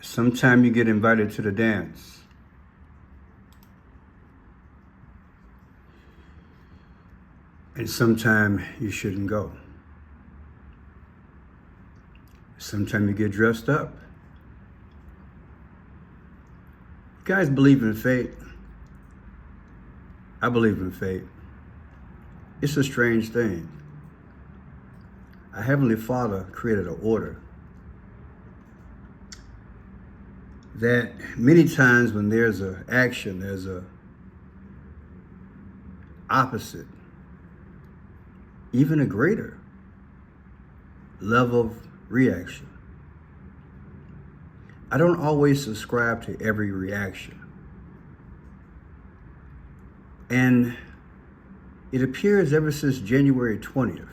Sometimes you get invited to the dance. And sometimes you shouldn't go. Sometimes you get dressed up. You guys believe in fate? I believe in fate. It's a strange thing. Our Heavenly Father created an order that many times when there's an action, there's a opposite, even a greater level of reaction. I don't always subscribe to every reaction. And it appears ever since January 20th,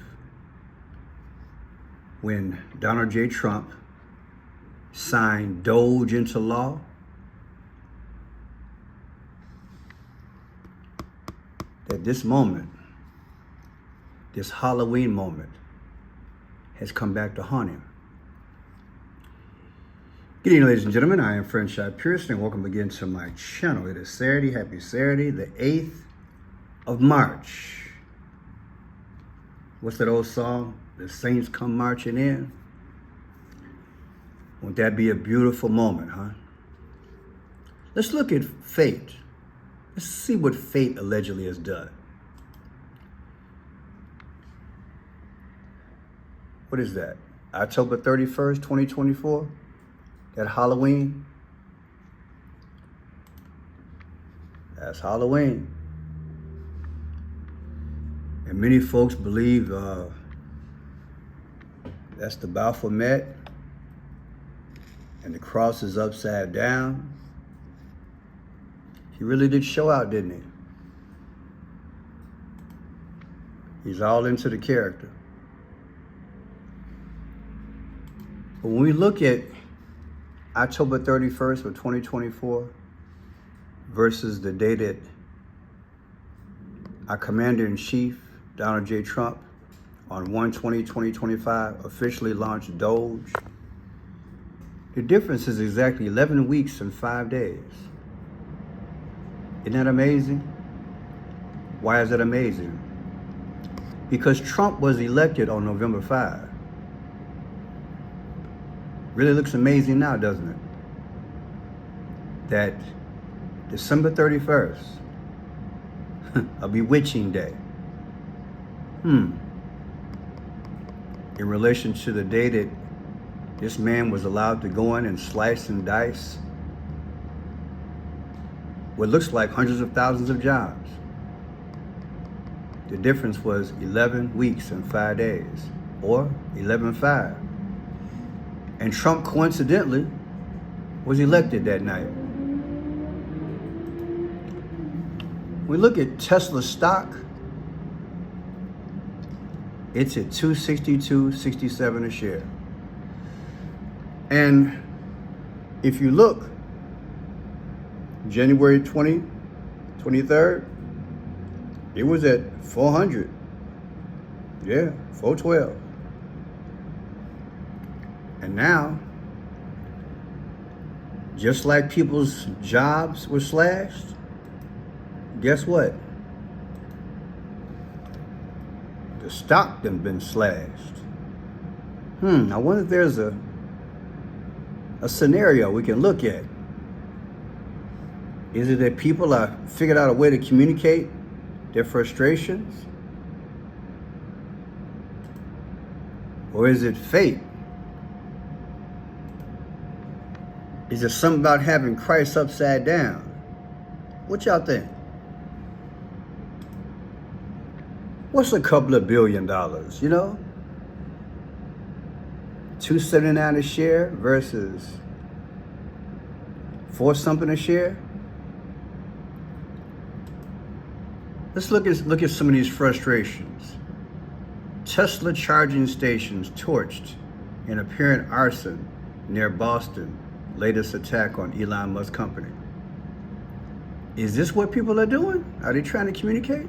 when Donald J. Trump signed DOGE into law, that this moment, this Halloween moment, has come back to haunt him. Good evening, ladies and gentlemen. I am Franchise Pearson, and welcome again to my channel. It is Saturday, happy Saturday, the 8th of March. What's that old song? The saints come marching in. Won't that be a beautiful moment, huh? Let's look at fate. Let's see what fate allegedly has done. What is that? October 31st, 2024? That Halloween? That's Halloween. And many folks believe that's the Baphomet, and the cross is upside down. He really did show out, didn't he? He's all into the character. But when we look at October 31st of 2024 versus the day that our Commander-in-Chief, Donald J. Trump, on 1/20/2025 officially launched DOGE, the difference is exactly 11 weeks and 5 days. Isn't that amazing? Why is that amazing? Because Trump was elected on November 5. Really looks amazing now, doesn't it? That December 31st, a bewitching day. In relation to the day that this man was allowed to go in and slice and dice what looks like hundreds of thousands of jobs. The difference was 11 weeks and 5 days, or 11/5. And Trump coincidentally was elected that night. We look at Tesla stock, it's at $262.67 a share. And if you look, January 23rd, it was at 400. Yeah, 412. And now, just like people's jobs were slashed, guess what? The stock done been slashed. I wonder if there's a scenario we can look at. Is it that people have figured out a way to communicate their frustrations? Or is it fate? Is it something about having Christ upside down? What y'all think? What's a couple of $1 billion, you know? $2.79 a share versus $4 something a share? Let's look at some of these frustrations. Tesla charging stations torched in apparent arson near Boston. Latest attack on Elon Musk company. Is this what people are doing? Are they trying to communicate?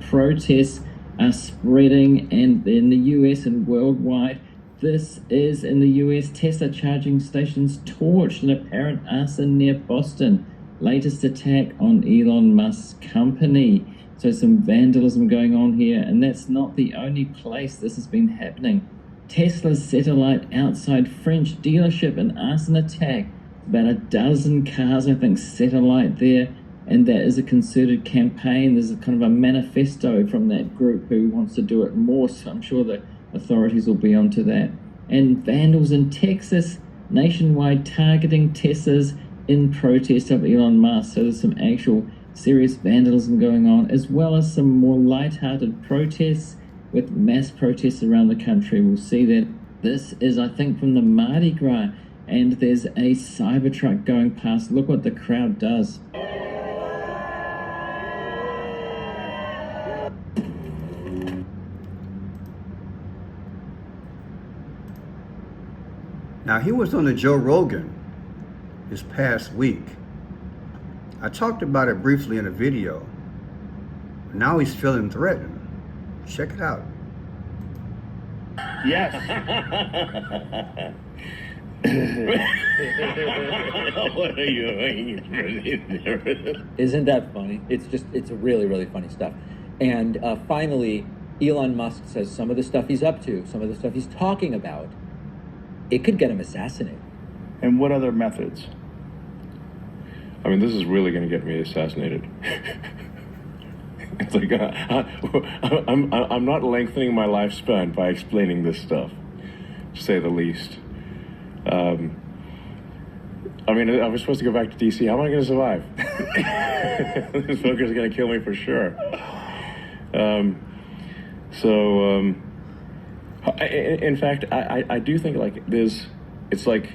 Protests are spreading, and in the US and worldwide, This is in the US. Tesla charging stations torched in apparent arson near Boston. Latest attack on Elon Musk's company. So some vandalism going on here, and that's not the only place this has been happening. Tesla's satellite outside French dealership, an arson attack. About a dozen cars, I think, satellite there, and that is a concerted campaign. There's a kind of a manifesto from that group who wants to do it more, so I'm sure the authorities will be onto that. And vandals in Texas, nationwide targeting Teslas in protest of Elon Musk. So there's some actual serious vandalism going on, as well as some more light-hearted protests with mass protests around the country. We'll see that. This is, I think, from the Mardi Gras, and there's a Cybertruck going past. Look what the crowd does. Now, he was on the Joe Rogan this past week. I talked about it briefly in a video. Now he's feeling threatened. Check it out. Yes. What are you doing? Isn't that funny? It's really, really funny stuff. And finally, Elon Musk says some of the stuff he's up to, some of the stuff he's talking about, it could get him assassinated. And what other methods? I mean, this is really going to get me assassinated. It's like I'm not lengthening my lifespan by explaining this stuff, to say the least. I mean, I was supposed to go back to DC. How am I going to survive? This fucker's going to kill me for sure. In fact, I do think like it's like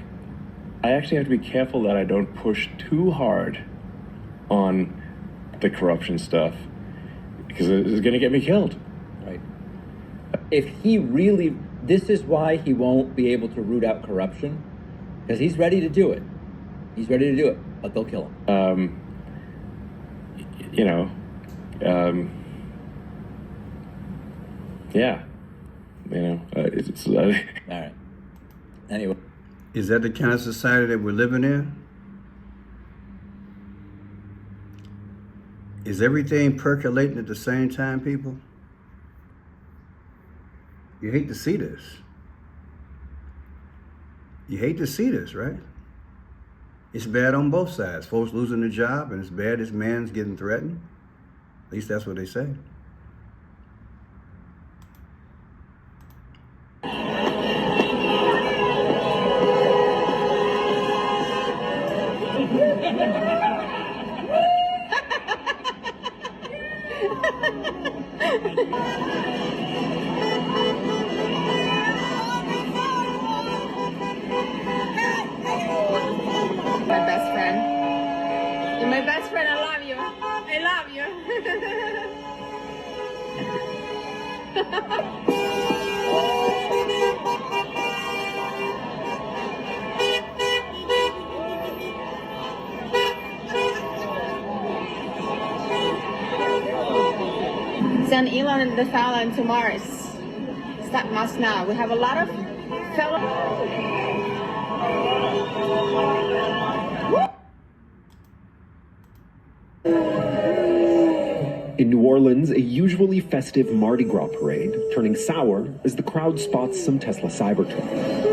I actually have to be careful that I don't push too hard on the corruption stuff, because it's going to get me killed. Right. If he really, this is why he won't be able to root out corruption, because he's ready to do it. He's ready to do it, but they'll kill him. Yeah. All right. Anyway. Is that the kind of society that we're living in? Is everything percolating at the same time, people? You hate to see this. You hate to see this, right? It's bad on both sides. Folks losing their job, and it's bad as man's getting threatened. At least that's what they say. My best friend. You're my best friend. I love you. I love you. Send Elon and the fella to Mars. Start Musk now. We have a lot of fellow. In New Orleans, a usually festive Mardi Gras parade turning sour as the crowd spots some Tesla Cybertruck.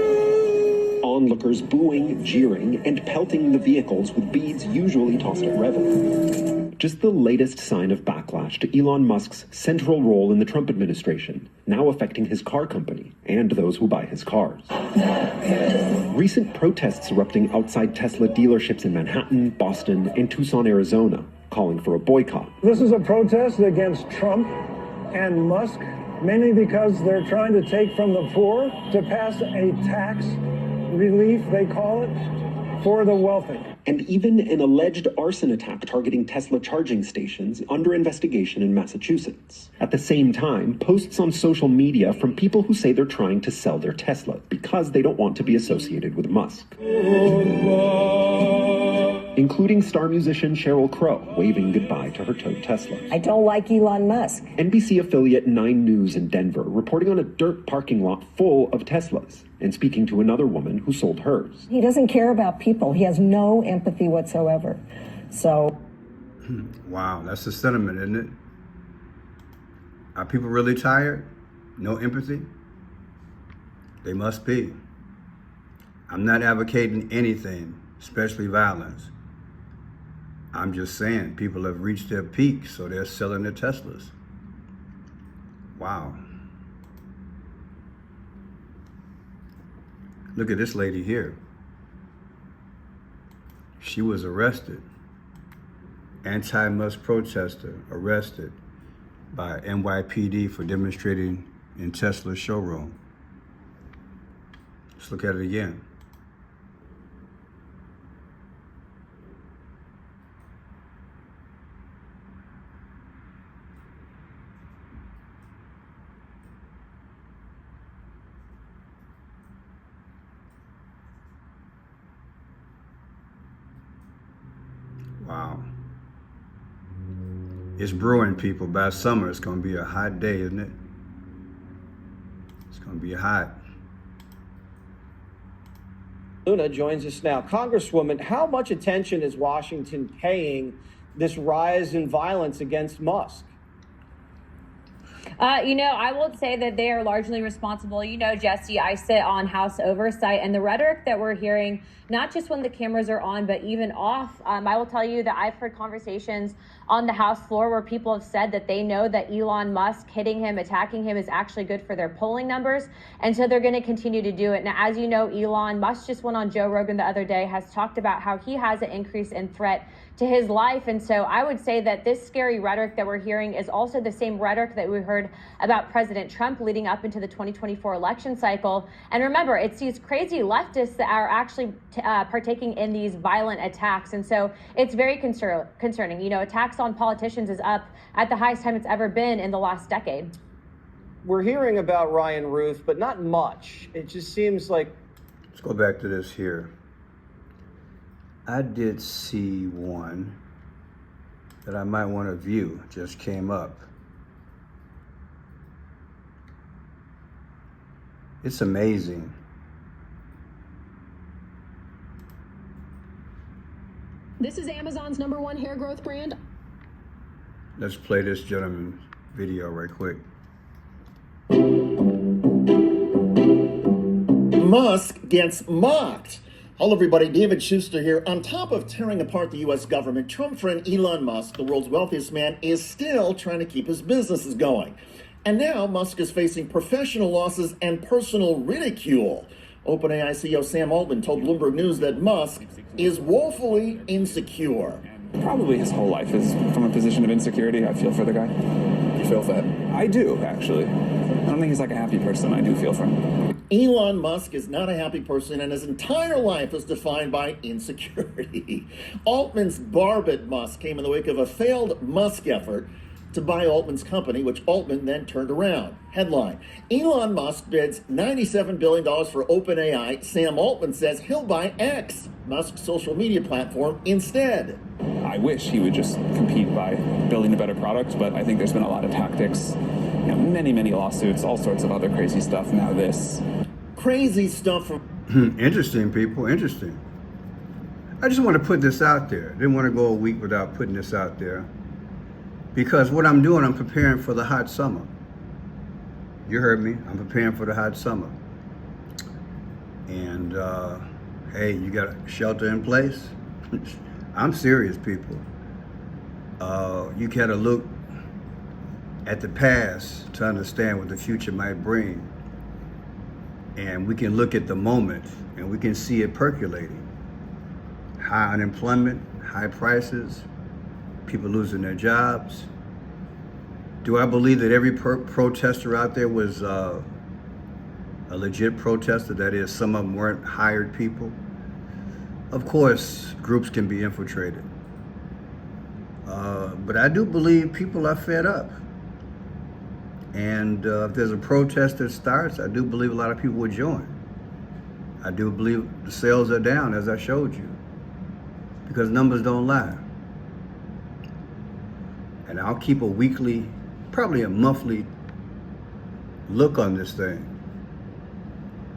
Onlookers booing, jeering, and pelting the vehicles with beads usually tossed at revel. Just the latest sign of backlash to Elon Musk's central role in the Trump administration, now affecting his car company and those who buy his cars. Recent protests erupting outside Tesla dealerships in Manhattan, Boston, and Tucson, Arizona, calling for a boycott. This is a protest against Trump and Musk, mainly because they're trying to take from the poor to pass a tax relief, they call it, for the wealthy. And even an alleged arson attack targeting Tesla charging stations under investigation in Massachusetts. At the same time, posts on social media from people who say they're trying to sell their Tesla because they don't want to be associated with Musk. including star musician Sheryl Crow waving goodbye to her towed Tesla. I don't like Elon Musk. NBC affiliate 9 News in Denver reporting on a dirt parking lot full of Teslas and speaking to another woman who sold hers. He doesn't care about people. He has no empathy whatsoever. So. Wow, that's the sentiment, isn't it? Are people really tired? No empathy? They must be. I'm not advocating anything, especially violence. I'm just saying people have reached their peak, so they're selling their Teslas. Wow. Look at this lady here. She was arrested. Anti-Musk protester arrested by NYPD for demonstrating in Tesla's showroom. Let's look at it again. Wow. It's brewing, people. By summer, it's going to be a hot day, isn't it? It's going to be hot. Luna joins us now. Congresswoman, how much attention is Washington paying this rise in violence against Musk? I will say that they are largely responsible. Jesse, I sit on House Oversight, and the rhetoric that we're hearing, not just when the cameras are on, but even off, I will tell you that I've heard conversations on the House floor where people have said that they know that Elon Musk hitting him, attacking him is actually good for their polling numbers. And so they're going to continue to do it. Now, as you know, Elon Musk just went on Joe Rogan the other day, has talked about how he has an increase in threat to his life. And so I would say that this scary rhetoric that we're hearing is also the same rhetoric that we heard about President Trump leading up into the 2024 election cycle. And remember, it's these crazy leftists that are actually partaking in these violent attacks. And so it's very concerning. Attacks on politicians is up at the highest time it's ever been in the last decade. We're hearing about Ryan Ruth, but not much. It just seems like... Let's go back to this here. I did see one that I might want to view, just came up. It's amazing. This is Amazon's #1 hair growth brand. Let's play this gentleman's video right quick. Musk gets mocked. Hello, everybody. David Schuster here. On top of tearing apart the U.S. government, Trump friend Elon Musk, the world's wealthiest man, is still trying to keep his businesses going. And now Musk is facing professional losses and personal ridicule. OpenAI CEO Sam Altman told Bloomberg News that Musk is woefully insecure. Probably his whole life is from a position of insecurity. I feel for the guy. You feel for that? I do, actually. I don't think he's like a happy person. I do feel for him. Elon Musk is not a happy person, and his entire life is defined by insecurity. Altman's barb at Musk came in the wake of a failed Musk effort to buy Altman's company, which Altman then turned around. Headline: Elon Musk bids $97 billion for OpenAI. Sam Altman says he'll buy X, Musk's social media platform, instead. I wish he would just compete by building a better product, but I think there's been a lot of tactics, many lawsuits, all sorts of other crazy stuff. Now this. Crazy stuff from... Interesting, people, interesting. I just want to put this out there. Didn't want to go a week without putting this out there. Because what I'm doing, I'm preparing for the hot summer. You heard me. I'm preparing for the hot summer. And, hey, you got a shelter in place? I'm serious, people. You got to look at the past to understand what the future might bring. And we can look at the moment and we can see it percolating. High unemployment, high prices, people losing their jobs. Do I believe that every protester out there was a legit protester? That is, some of them weren't hired people. Of course, groups can be infiltrated. But I do believe people are fed up. And if there's a protest that starts, I do believe a lot of people will join. I do believe the sales are down, as I showed you. because numbers don't lie. And I'll keep a weekly, probably a monthly look on this thing.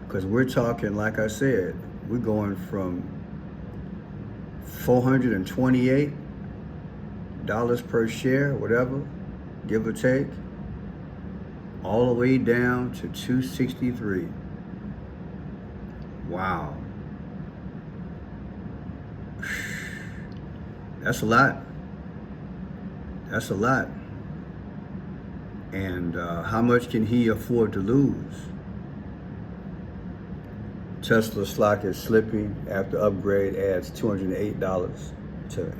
Because we're talking, like I said, we're going from $428 per share, whatever, give or take, all the way down to $263. Wow. That's a lot. That's a lot. And how much can he afford to lose? Tesla stock is slipping after upgrade adds $208 to it.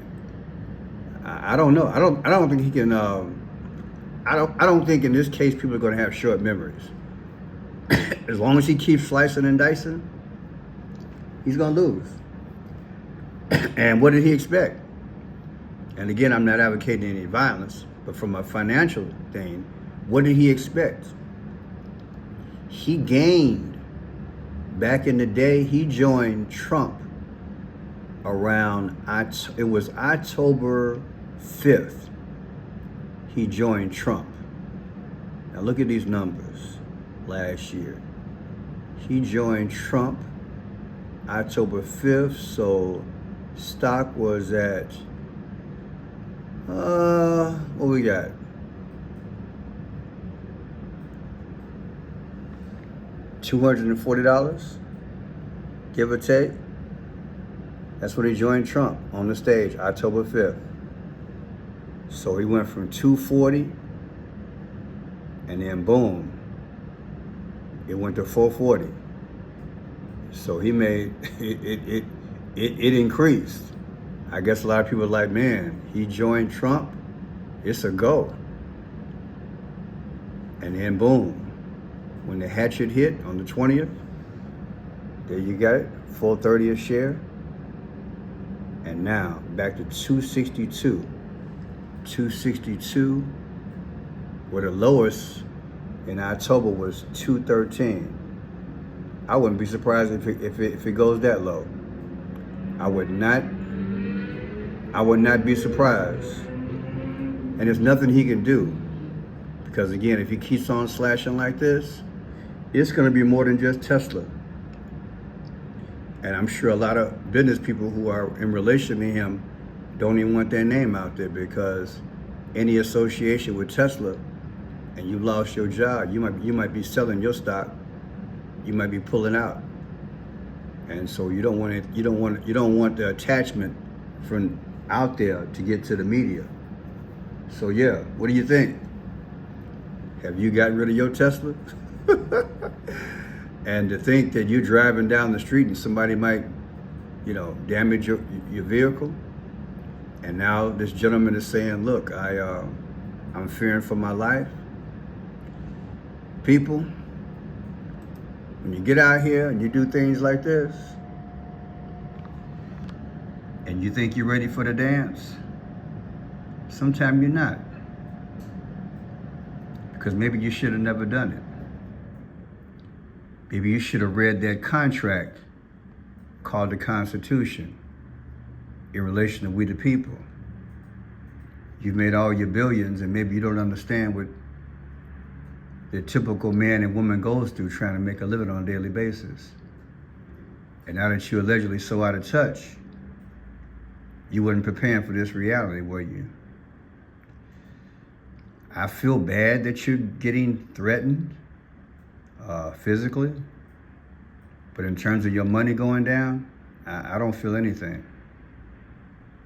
I don't know. I don't think he can. I don't think in this case people are going to have short memories. As long as he keeps slicing and dicing, he's going to lose. And what did he expect? And again, I'm not advocating any violence, but from a financial thing, what did he expect? He gained. Back in the day, he joined Trump around, it was October 5th. He joined Trump. Now look at these numbers last year. He joined Trump October 5th, so stock was at, what we got? $240, give or take. That's when he joined Trump on the stage, October 5th. So he went from 240, and then boom, it went to 440. So he made it increased. I guess a lot of people are like, man, he joined Trump, it's a go. And then boom, when the hatchet hit on the 20th, there you got it, $4.30 a share. And now back to 262. 262, where the lowest in October was 213. I wouldn't be surprised if it goes that low. I would not be surprised. And there's nothing he can do. Because again, if he keeps on slashing like this, it's going to be more than just Tesla. And I'm sure a lot of business people who are in relation to him don't even want their name out there, because any association with Tesla and you lost your job, you might be selling your stock, you might be pulling out. And so you don't want the attachment from out there to get to the media. So yeah, what do you think? Have you gotten rid of your Tesla? And to think that you're driving down the street and somebody might, damage your vehicle. And now this gentleman is saying, look, I'm fearing for my life. People, when you get out here and you do things like this, and you think you're ready for the dance, sometimes you're not. Because maybe you should have never done it. Maybe you should have read that contract called the Constitution in relation to we the people. You've made all your billions, and maybe you don't understand what the typical man and woman goes through trying to make a living on a daily basis. And now that you're allegedly so out of touch, you weren't preparing for this reality, were you? I feel bad that you're getting threatened physically, but in terms of your money going down, I don't feel anything,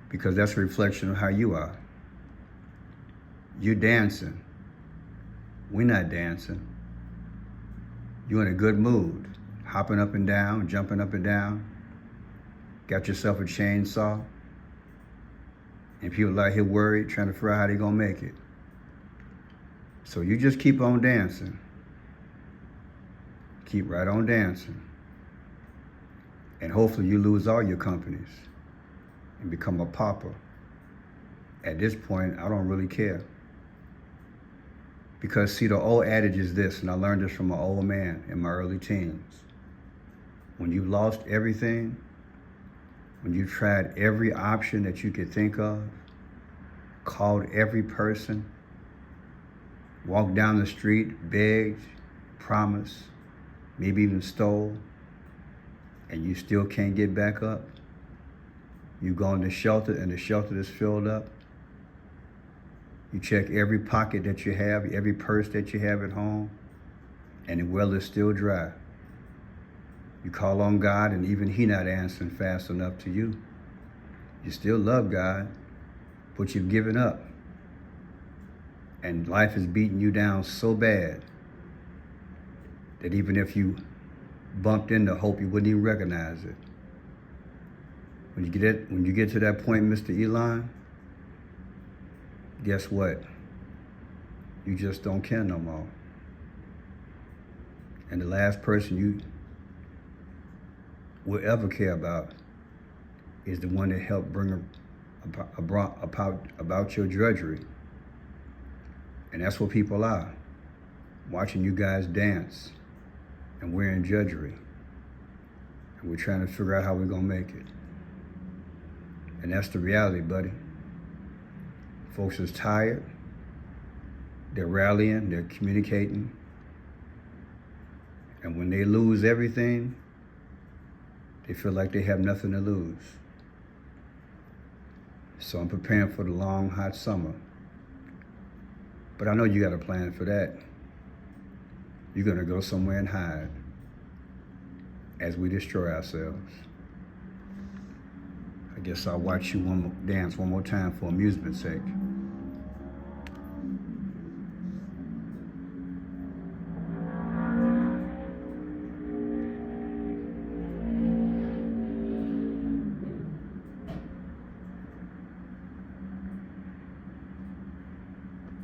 because that's a reflection of how you are. You're dancing. We're not dancing. You're in a good mood, hopping up and down, jumping up and down, got yourself a chainsaw, and people out here worried, trying to figure out how they're gonna make it. So you just keep on dancing. Keep right on dancing. And hopefully you lose all your companies and become a pauper. At this point, I don't really care. Because see, the old adage is this, and I learned this from an old man in my early teens. When you've lost everything, when you tried every option that you could think of, called every person, walked down the street, begged, promised, maybe even stole, and you still can't get back up? You go in the shelter and the shelter is filled up. You check every pocket that you have, every purse that you have at home, and the well is still dry. You call on God and even He not answering fast enough to you. You still love God, but you've given up. And life is beating you down so bad that even if you bumped into hope, you wouldn't even recognize it. When you get to that point, Mr. Elon, guess what? You just don't care no more. And the last person you will ever care about is the one that helped bring about your drudgery. And that's what people are, watching you guys dance and wearing drudgery. And we're trying to figure out how we're gonna make it. And that's the reality, buddy. Folks is tired, they're rallying, they're communicating, and when they lose everything, they feel like they have nothing to lose. So I'm preparing for the long, hot summer. But I know you got a plan for that. You're gonna go somewhere and hide as we destroy ourselves. I guess I'll watch you dance one more time for amusement's sake.